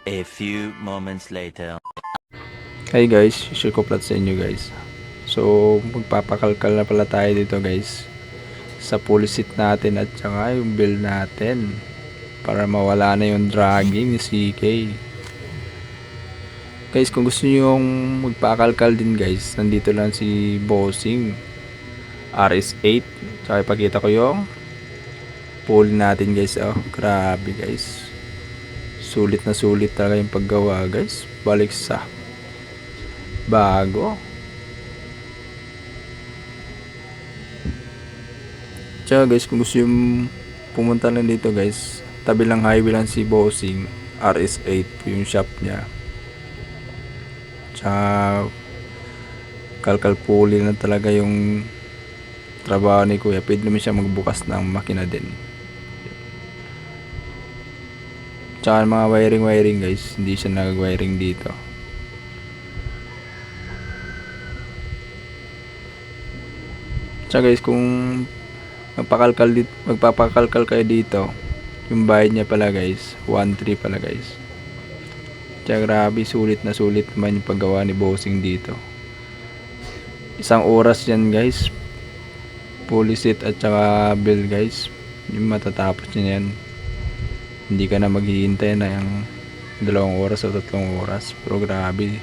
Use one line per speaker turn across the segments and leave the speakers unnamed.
A few moments later.
Hey guys, share ko plat sa inyo guys. So, magpapakalkal na pala tayo dito guys. Sa policy seat natin at saka yung bill natin. Para mawala na yung dragging ni CK. Guys, kung gusto nyo yung magpakalkal din guys, nandito lang si Bossing. RS8. Tsaka ipakita ko yung pull natin guys. Oh, grabe guys. Sulit na sulit talaga yung paggawa guys. Balik sa bago. Tsaka guys, kung gusto yung pumunta lang dito guys, tabi lang highway lang si Bossing. RS8 po yung shop niya. Tsaka kalkal puli na talaga yung trabaho ni Kuya. Pwede naman siya magbukas ng makina din. Tsaka mga wiring guys, hindi siya nag-wiring dito. Tsaka guys, kung magpapakalkal kayo dito, yung bayad niya pala guys, 1.3 pala guys. Tsaka grabe, sulit na sulit naman yung paggawa ni Bossing dito. Isang oras yan guys, policy seat at saka bill guys, yung matatapos niya yan. Hindi ka na maghihintay na yung 2 oras o 3 oras. Pero grabe,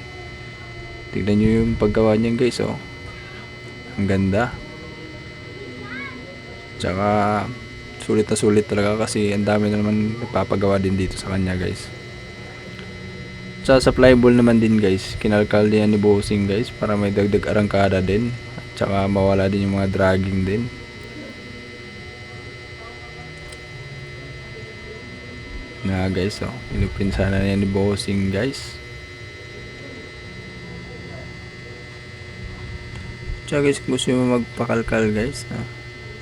tignan nyo yung paggawa niyan guys. Oh, ang ganda. Tsaka sulit na sulit talaga kasi ang dami na naman nagpapagawa din dito sa kanya guys. Tsaka sa flyball naman din guys, kinalkal din ni Bossing guys para may dagdag arangkada din. Tsaka mawala din yung mga dragging din. Na guys, oh, inuprint sana niya ni Bossing guys. Tsaka guys, kung gusto mo magpakalkal guys,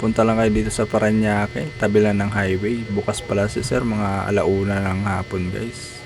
punta lang kayo dito sa Parañaque, tabi lang ng highway. Bukas pala si sir mga 1:00 ng hapon guys.